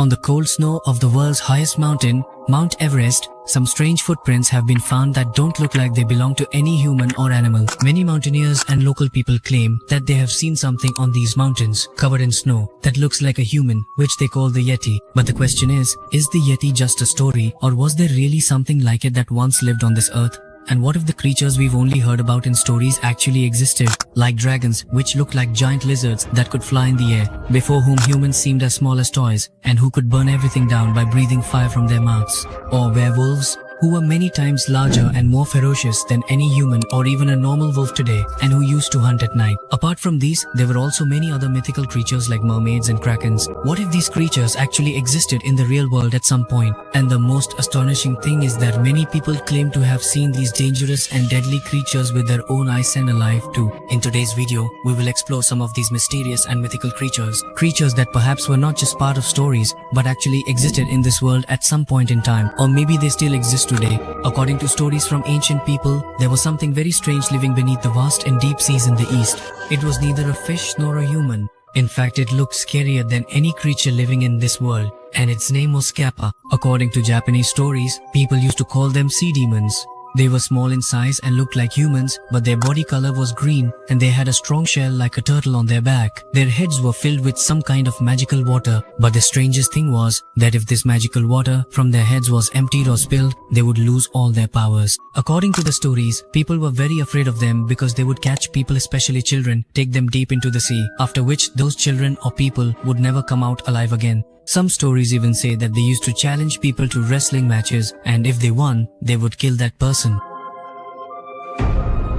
On the cold snow of the world's highest mountain, Mount Everest, some strange footprints have been found that don't look like they belong to any human or animal. Many mountaineers and local people claim that they have seen something on these mountains, covered in snow, that looks like a human, which they call the Yeti. But the question is the Yeti just a story, or was there really something like it that once lived on this earth? And what if the creatures we've only heard about in stories actually existed? Like dragons, which looked like giant lizards that could fly in the air, before whom humans seemed as small as toys, and who could burn everything down by breathing fire from their mouths. Or werewolves, who were many times larger and more ferocious than any human or even a normal wolf today, and who used to hunt at night. Apart from these, there were also many other mythical creatures like mermaids and krakens. What if these creatures actually existed in the real world at some point? And the most astonishing thing is that many people claim to have seen these dangerous and deadly creatures with their own eyes and alive too. In today's video, we will explore some of these mysterious and mythical creatures. Creatures that perhaps were not just part of stories, but actually existed in this world at some point in time. Or maybe they still exist today. According to stories from ancient people, there was something very strange living beneath the vast and deep seas in the east. It was neither a fish nor a human. In fact, it looked scarier than any creature living in this world, and its name was 𝗔𝗵𝘁. According to Japanese stories, people used to call them sea demons. They were small in size and looked like humans, but their body color was green and they had a strong shell like a turtle on their back. Their heads were filled with some kind of magical water, but the strangest thing was that if this magical water from their heads was emptied or spilled, they would lose all their powers. According to the stories, people were very afraid of them because they would catch people, especially children, take them deep into the sea, after which those children or people would never come out alive again. Some stories even say that they used to challenge people to wrestling matches, and if they won, they would kill that person.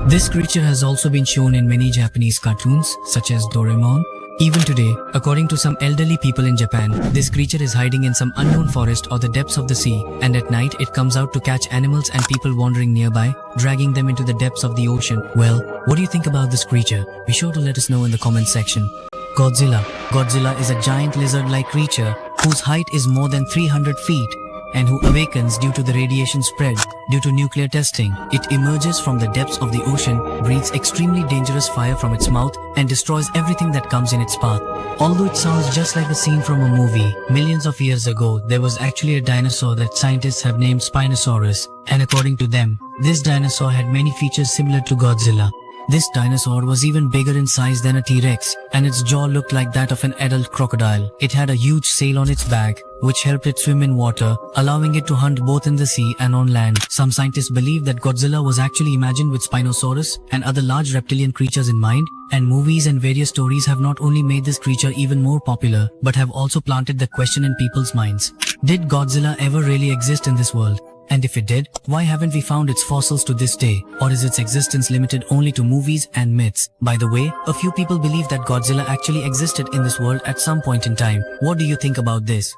This creature has also been shown in many Japanese cartoons, such as Doraemon. Even today, according to some elderly people in Japan, this creature is hiding in some unknown forest or the depths of the sea, and at night it comes out to catch animals and people wandering nearby, dragging them into the depths of the ocean. Well, what do you think about this creature? Be sure to let us know in the comment section. Godzilla. Godzilla is a giant lizard-like creature whose height is more than 300 feet and who awakens due to the radiation spread due to nuclear testing. It emerges from the depths of the ocean, breathes extremely dangerous fire from its mouth, and destroys everything that comes in its path. Although it sounds just like a scene from a movie, millions of years ago there was actually a dinosaur that scientists have named Spinosaurus, and according to them, this dinosaur had many features similar to Godzilla. This dinosaur was even bigger in size than a T-Rex, and its jaw looked like that of an adult crocodile. It had a huge sail on its back, which helped it swim in water, allowing it to hunt both in the sea and on land. Some scientists believe that Godzilla was actually imagined with Spinosaurus and other large reptilian creatures in mind, and movies and various stories have not only made this creature even more popular, but have also planted the question in people's minds. Did Godzilla ever really exist in this world? And if it did, why haven't we found its fossils to this day? Or is its existence limited only to movies and myths? By the way, a few people believe that Godzilla actually existed in this world at some point in time. What do you think about this?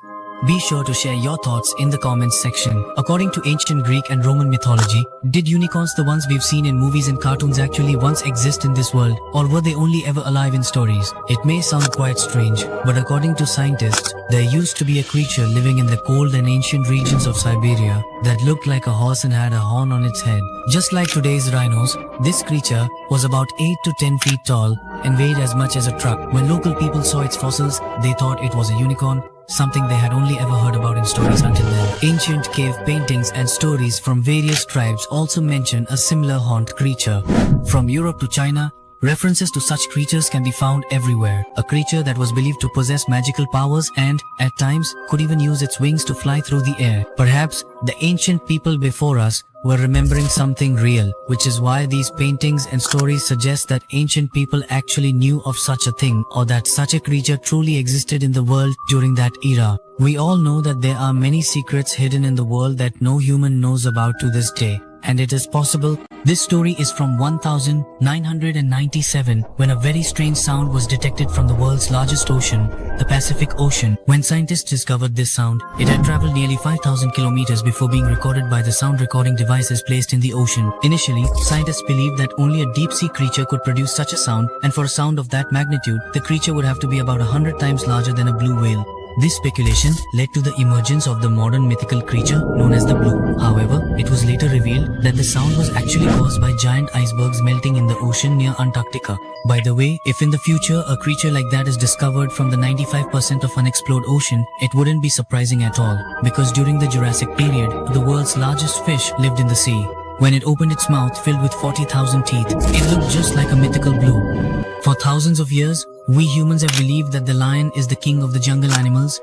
Be sure to share your thoughts in the comments section. According to ancient Greek and Roman mythology, did unicorns, the ones we've seen in movies and cartoons, actually once exist in this world, or were they only ever alive in stories? It may sound quite strange, but according to scientists, there used to be a creature living in the cold and ancient regions of Siberia that looked like a horse and had a horn on its head. Just like today's rhinos, this creature was about 8 to 10 feet tall and weighed as much as a truck. When local people saw its fossils, they thought it was a unicorn, something they had only ever heard about in stories until then. Ancient cave paintings and stories from various tribes also mention a similar horned creature. From Europe to China, references to such creatures can be found everywhere. A creature that was believed to possess magical powers and, at times, could even use its wings to fly through the air. Perhaps the ancient people before us were remembering something real, which is why these paintings and stories suggest that ancient people actually knew of such a thing, or that such a creature truly existed in the world during that era. We all know that there are many secrets hidden in the world that no human knows about to this day. And it is possible. This story is from 1997, when a very strange sound was detected from the world's largest ocean, the Pacific Ocean. When scientists discovered this sound, it had traveled nearly 5,000 kilometers before being recorded by the sound recording devices placed in the ocean. Initially, scientists believed that only a deep-sea creature could produce such a sound, and for a sound of that magnitude, the creature would have to be about 100 times larger than a blue whale. This speculation led to the emergence of the modern mythical creature known as the blue. However, it was later revealed that the sound was actually caused by giant icebergs melting in the ocean near Antarctica. By the way, if in the future a creature like that is discovered from the 95% of unexplored ocean, it wouldn't be surprising at all, because during the Jurassic period, the world's largest fish lived in the sea. When it opened its mouth filled with 40,000 teeth, it looked just like a mythical blue. For thousands of years, we humans have believed that the lion is the king of the jungle animals,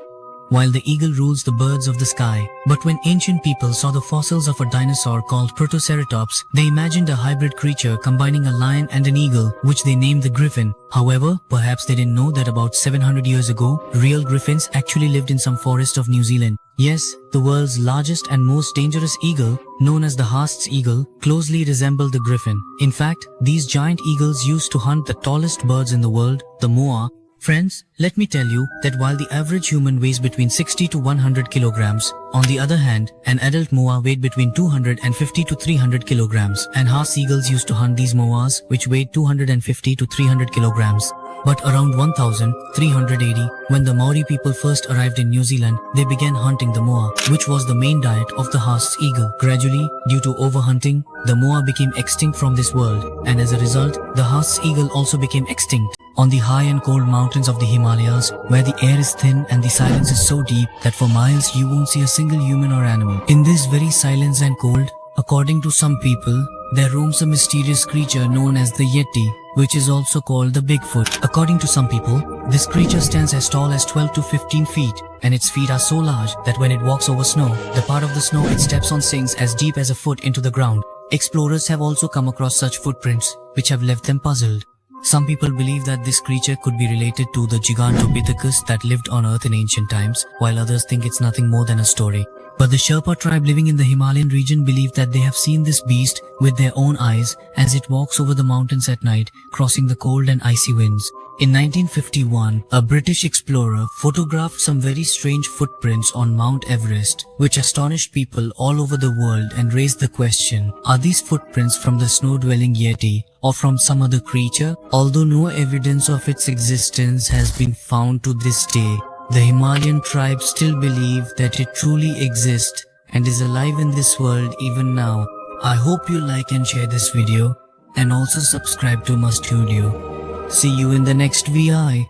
while the eagle rules the birds of the sky. But when ancient people saw the fossils of a dinosaur called 𝗔𝗪𝗪𝗪, they imagined a hybrid creature combining a lion and an eagle, which they named the griffin. However, perhaps they didn't know that about 700 years ago, real griffins actually lived in some forest of New Zealand. Yes, the world's largest and most dangerous eagle, known as the 𝗔𝗪𝗪𝗪𝗓, closely resembled the griffin. In fact, these giant eagles used to hunt the tallest birds in the world, the moa. Friends, let me tell you that while the average human weighs between 60 to 100 kilograms, on the other hand, an adult moa weighed between 250 to 300 kilograms, and 𝗔𝗪𝗪𝗪 eagles used to hunt these moas, which weighed 250 to 300 kilograms. But around 1380, when the Maori people first arrived in New Zealand, they began hunting the moa, which was the main diet of the 𝗔𝗪𝗪𝗪𝗓. Gradually, due to overhunting, the moa became extinct from this world, and as a result, the 𝗔𝗪𝗪𝗪𝗓 also became extinct. On the high and cold mountains of the Himalayas, where the air is thin and the silence is so deep that for miles you won't see a single human or animal. In this very silence and cold, according to some people, there roams a mysterious creature known as the Yeti, which is also called the Bigfoot. According to some people, this creature stands as tall as 12 to 15 feet, and its feet are so large that when it walks over snow, the part of the snow it steps on sinks as deep as a foot into the ground. Explorers have also come across such footprints, which have left them puzzled. Some people believe that this creature could be related to the 𝗔𝗯𝗪𝗪𝗪𝗪𝗪 that lived on Earth in ancient times, while others think it's nothing more than a story. But the Sherpa tribe living in the Himalayan region believe that they have seen this beast with their own eyes as it walks over the mountains at night, crossing the cold and icy winds. In 1951, a British explorer photographed some very strange footprints on Mount Everest, which astonished people all over the world and raised the question, are these footprints from the snow-dwelling Yeti or from some other creature? Although no evidence of its existence has been found to this day, the Himalayan tribe still believe that it truly exists and is alive in this world even now. I hope you like and share this video and also subscribe to my studio. See you in the next VI.